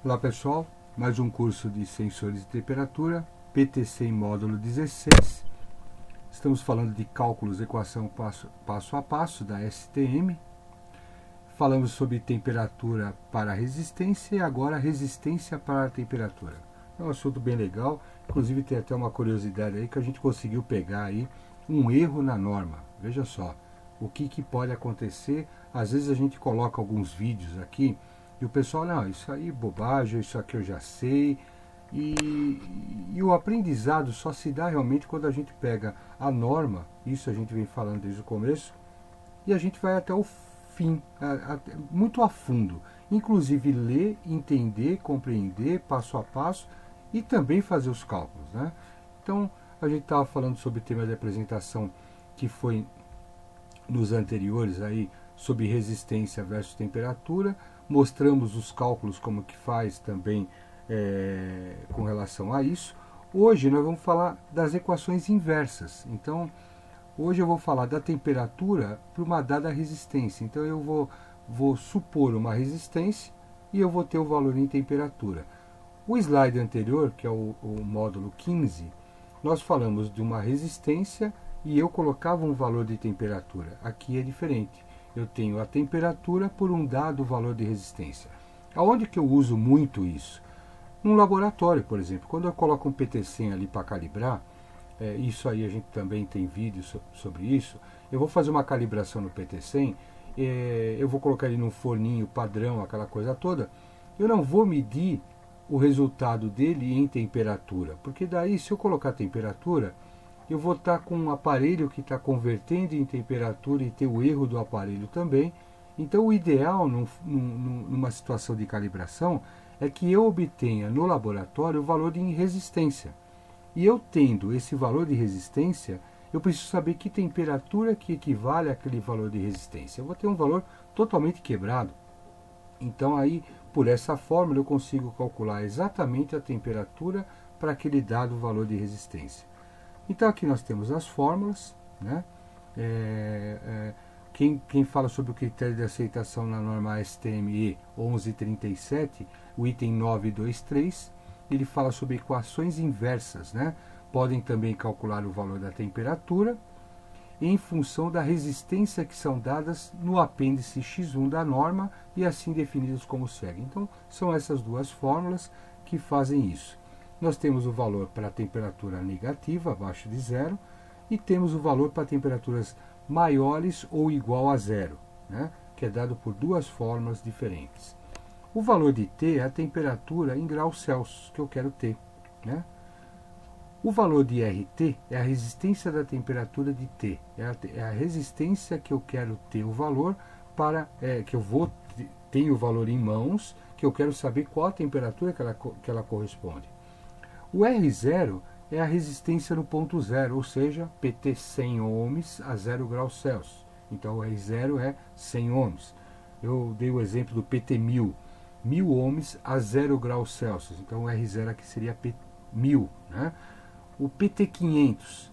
Olá pessoal, mais um curso de sensores de temperatura, PTC em módulo 16. Estamos falando de cálculos, equação passo a passo da STM. Falamos sobre temperatura para resistência e agora resistência para a temperatura. É um assunto bem legal, inclusive tem até uma curiosidade aí que a gente conseguiu pegar aí um erro na norma. Veja só, o que pode acontecer, às vezes a gente coloca alguns vídeos aqui e o pessoal, não, isso aí é bobagem, isso aqui eu já sei. E o aprendizado só se dá realmente quando a gente pega a norma, isso a gente vem falando desde o começo, e a gente vai até o fim, muito a fundo. Inclusive ler, entender, compreender, passo a passo, e também fazer os cálculos, né? Então, a gente estava falando sobre o tema de apresentação que foi nos anteriores aí, sobre resistência versus temperatura. Mostramos os cálculos como que faz também com relação a isso. Hoje nós vamos falar das equações inversas. Então, hoje eu vou falar da temperatura para uma dada resistência. Então, eu vou supor uma resistência e eu vou ter o valor em temperatura. O slide anterior, que é o módulo 15, nós falamos de uma resistência e eu colocava um valor de temperatura. Aqui é diferente. Eu tenho a temperatura por um dado valor de resistência. Aonde que eu uso muito isso? Num laboratório, por exemplo. Quando eu coloco um PT100 ali para calibrar, isso aí a gente também tem vídeo sobre isso, eu vou fazer uma calibração no PT100, eu vou colocar ele num forninho padrão, aquela coisa toda, eu não vou medir o resultado dele em temperatura, porque daí se eu colocar temperatura, eu vou estar com um aparelho que está convertendo em temperatura e ter o erro do aparelho também. Então o ideal numa situação de calibração é que eu obtenha no laboratório o valor de resistência. E eu tendo esse valor de resistência, eu preciso saber que temperatura que equivale àquele valor de resistência. Eu vou ter um valor totalmente quebrado. Então aí, por essa fórmula, eu consigo calcular exatamente a temperatura para aquele dado valor de resistência. Então aqui nós temos as fórmulas, né? Quem fala sobre o critério de aceitação na norma STME 1137, o item 923, ele fala sobre equações inversas, né? Podem também calcular o valor da temperatura em função da resistência que são dadas no apêndice X1 da norma e assim definidos como segue. Então são essas duas fórmulas que fazem isso. Nós temos o valor para a temperatura negativa, abaixo de zero, e temos o valor para temperaturas maiores ou igual a zero, né? Que é dado por duas fórmulas diferentes. O valor de T é a temperatura em graus Celsius que eu quero ter, né? O valor de RT é a resistência da temperatura de T, é a resistência que eu quero ter o valor para, que eu tenho o valor em mãos, que eu quero saber qual a temperatura que ela corresponde. O R0 é a resistência no ponto zero, ou seja, PT 100 ohms a 0 graus Celsius. Então o R0 é 100 ohms. Eu dei o exemplo do PT 1000, 1000 ohms a 0 graus Celsius. Então o R0 aqui seria 1000, né? O PT 500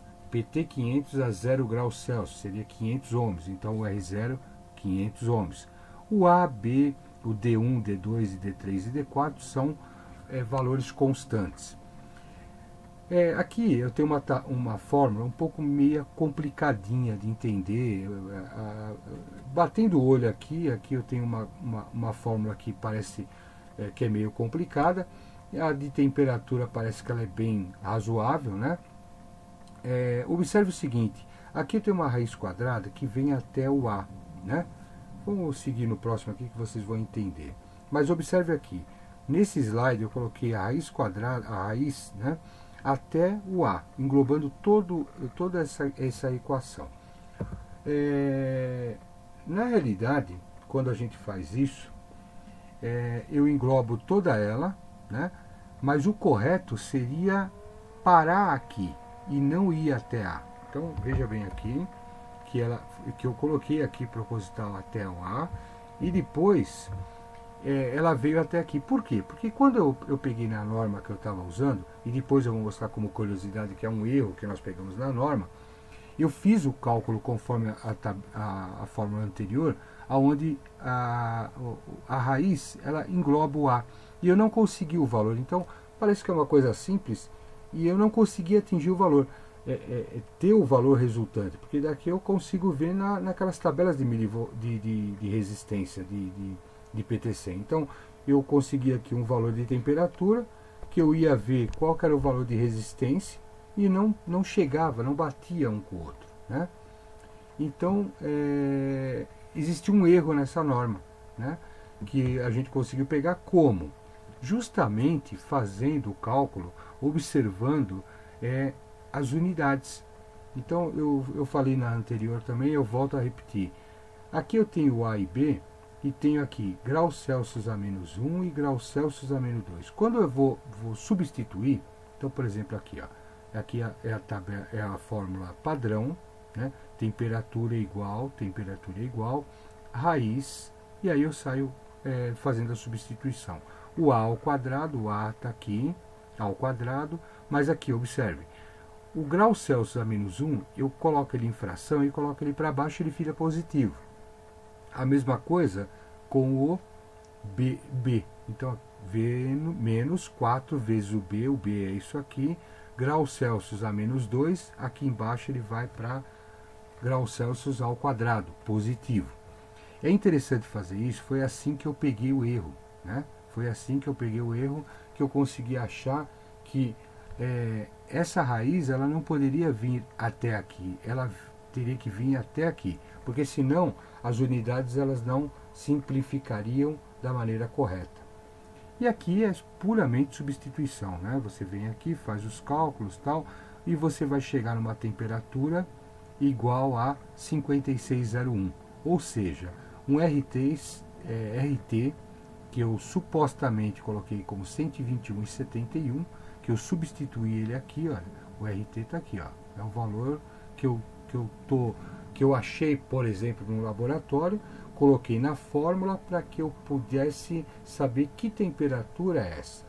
a 0 graus Celsius seria 500 ohms. Então o R0 500 ohms. O A, B, o D1, D2, D3 e D4 são valores constantes. Aqui eu tenho uma fórmula um pouco meio complicadinha de entender. Batendo o olho aqui eu tenho uma fórmula que parece que é meio complicada. A de temperatura parece que ela é bem razoável, né? Observe o seguinte, aqui eu tenho uma raiz quadrada que vem até o A, né? Vamos seguir no próximo aqui que vocês vão entender. Mas observe aqui, nesse slide eu coloquei a raiz quadrada, a raiz, né? Até o A, englobando toda essa equação. Na realidade, quando a gente faz isso, eu englobo toda ela, né? Mas o correto seria parar aqui e não ir até A. Então veja bem aqui que eu coloquei aqui proposital até o A e depois ela veio até aqui. Por quê? Porque quando eu peguei na norma que eu estava usando, e depois eu vou mostrar como curiosidade que é um erro que nós pegamos na norma, eu fiz o cálculo conforme a fórmula anterior, onde a raiz ela engloba o A. e eu não consegui o valor. Então, parece que é uma coisa simples e eu não consegui atingir o valor, ter o valor resultante, porque daqui eu consigo ver naquelas tabelas de resistência de PTC. Então, eu consegui aqui um valor de temperatura, que eu ia ver qual que era o valor de resistência, e não chegava, não batia um com o outro, né? Então, existe um erro nessa norma, né? Que a gente conseguiu pegar como? Justamente fazendo o cálculo, observando as unidades. Então, eu falei na anterior também, eu volto a repetir. Aqui eu tenho A e B, e tenho aqui graus Celsius a menos 1 e graus Celsius a menos 2. Quando eu vou substituir, então, por exemplo, aqui, ó, aqui é a fórmula padrão, né? Temperatura igual, raiz, e aí eu saio fazendo a substituição. O A ao quadrado, o A está aqui, A ao quadrado, mas aqui, observe, o grau Celsius a menos 1, eu coloco ele em fração e coloco ele para baixo, ele fica positivo. A mesma coisa com o B. Então, V menos 4 vezes o B é isso aqui, grau Celsius a menos 2, aqui embaixo ele vai para graus Celsius ao quadrado, positivo. É interessante fazer isso, foi assim que eu peguei o erro, né? Foi assim que eu peguei o erro, que eu consegui achar que essa raiz ela não poderia vir até aqui, ela teria que vir até aqui, porque senão as unidades elas não simplificariam da maneira correta. E aqui é puramente substituição, né? Você vem aqui, faz os cálculos tal, e você vai chegar numa temperatura igual a 5601, ou seja, um RT que eu supostamente coloquei como 121,71, que eu substituí ele aqui, olha, o RT está aqui, ó, é o valor que eu achei, por exemplo, no laboratório, coloquei na fórmula para que eu pudesse saber que temperatura é essa.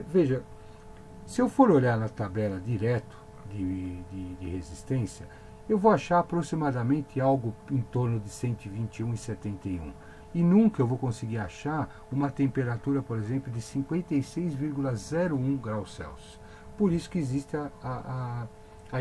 Veja, se eu for olhar na tabela direto de resistência, eu vou achar aproximadamente algo em torno de 121,71. E nunca eu vou conseguir achar uma temperatura, por exemplo, de 56,01 graus Celsius. Por isso que existe a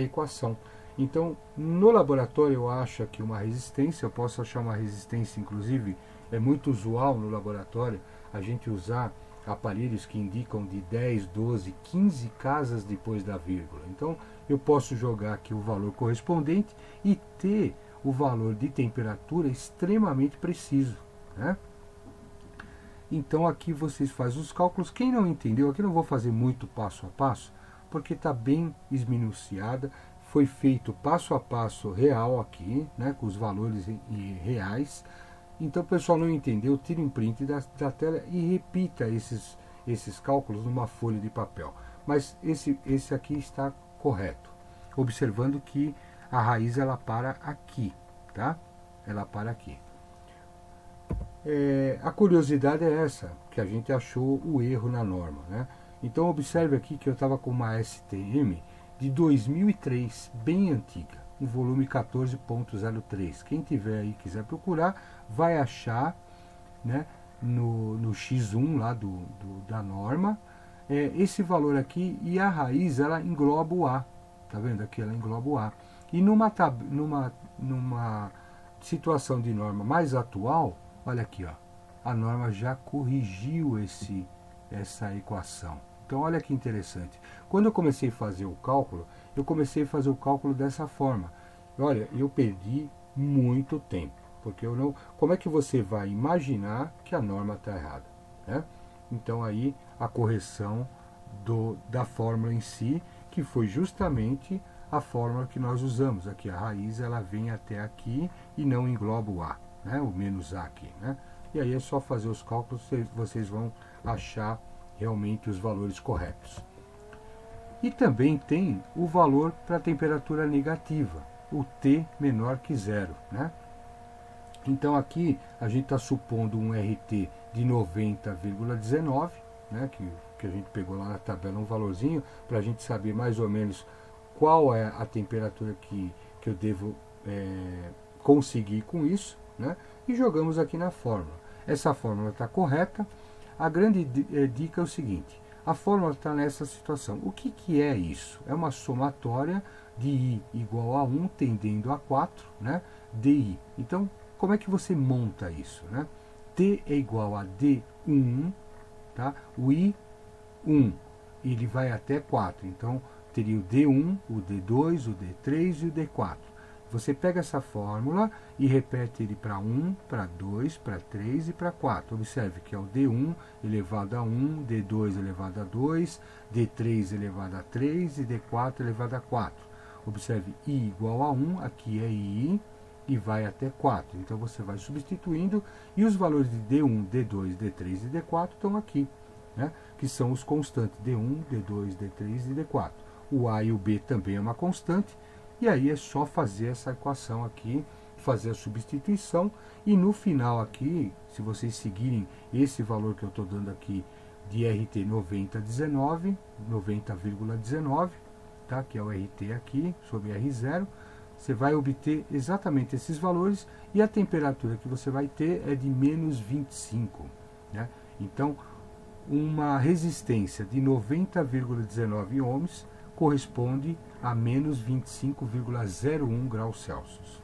equação. Então, no laboratório eu acho aqui uma resistência, eu posso achar uma resistência, inclusive, é muito usual no laboratório a gente usar aparelhos que indicam de 10, 12, 15 casas depois da vírgula. Então, eu posso jogar aqui o valor correspondente e ter o valor de temperatura extremamente preciso, né? Então, aqui vocês fazem os cálculos. Quem não entendeu, aqui não vou fazer muito passo a passo, porque está bem esminuciada. Foi feito passo a passo real aqui, né, com os valores reais. Então, o pessoal não entendeu, tire um print da tela e repita esses cálculos numa folha de papel. Mas esse aqui está correto, observando que a raiz ela para aqui, tá? Ela para aqui. A curiosidade é essa, que a gente achou o erro na norma, né? Então, observe aqui que eu estava com uma STM de 2003, bem antiga, um volume 14.03. Quem tiver aí quiser procurar, vai achar, né, no X1 lá da norma, esse valor aqui, e a raiz ela engloba o A, tá vendo aqui? Ela engloba o A. E numa situação de norma mais atual, olha aqui, ó, a norma já corrigiu essa equação. Então, olha que interessante. Quando eu comecei a fazer o cálculo, dessa forma. Olha, eu perdi muito tempo, porque eu não... Como é que você vai imaginar que a norma está errada, né? Então, aí, a correção da fórmula em si, que foi justamente a fórmula que nós usamos. Aqui, a raiz, ela vem até aqui e não engloba o A, né? O menos A aqui, né? E aí é só fazer os cálculos, vocês vão achar realmente os valores corretos. E também tem o valor para a temperatura negativa, o T menor que zero, né? Então aqui a gente está supondo um RT de 90,19, né? Que a gente pegou lá na tabela um valorzinho para a gente saber mais ou menos qual é a temperatura que eu devo conseguir com isso, né? E jogamos aqui na fórmula. Essa fórmula está correta. a grande dica é o seguinte: a fórmula está nessa situação. O que é isso? É uma somatória de I igual a 1 tendendo a 4, né? DI. Então, como é que você monta isso, né? T é igual a D1, tá? O I, 1, ele vai até 4. Então, teria o D1, o D2, o D3 e o D4. Você pega essa fórmula e repete ele para 1, para 2, para 3 e para 4. Observe que é o D1 elevado a 1, D2 elevado a 2, D3 elevado a 3 e D4 elevado a 4. Observe, I igual a 1, aqui é I, e vai até 4. Então você vai substituindo e os valores de D1, D2, D3 e D4 estão aqui, né? Que são os constantes D1, D2, D3 e D4. O A e o B também é uma constante. E aí é só fazer essa equação aqui, fazer a substituição, e no final aqui, se vocês seguirem esse valor que eu estou dando aqui de RT 90,19, 90,19, tá? Que é o RT aqui, sobre R0, você vai obter exatamente esses valores, e a temperatura que você vai ter é de menos 25, né? Então, uma resistência de 90,19 ohms corresponde a menos 25,01 graus Celsius.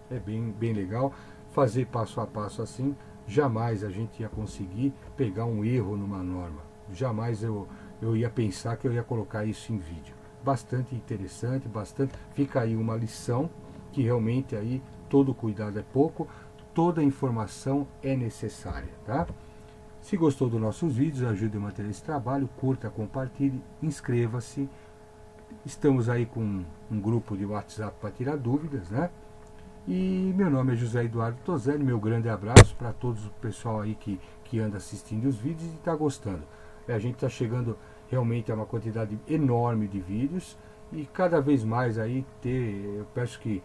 É bem legal fazer passo a passo assim. Jamais a gente ia conseguir pegar um erro numa norma. Jamais eu ia pensar que eu ia colocar isso em vídeo. Bastante interessante, fica aí uma lição que realmente aí todo cuidado é pouco, toda informação é necessária, tá? Se gostou dos nossos vídeos, ajude a manter esse trabalho, curta, compartilhe, inscreva-se. Estamos aí com um grupo de WhatsApp para tirar dúvidas, né? E meu nome é José Eduardo Toselli, meu grande abraço para todo o pessoal aí que anda assistindo os vídeos e está gostando. A gente está chegando realmente a uma quantidade enorme de vídeos, e cada vez mais aí eu peço que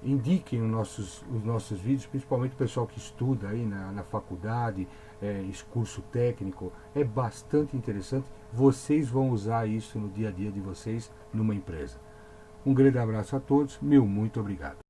indiquem os nossos vídeos, principalmente o pessoal que estuda aí na faculdade, curso técnico. É bastante interessante. Vocês vão usar isso no dia a dia de vocês numa empresa. Um grande abraço a todos, meu muito obrigado.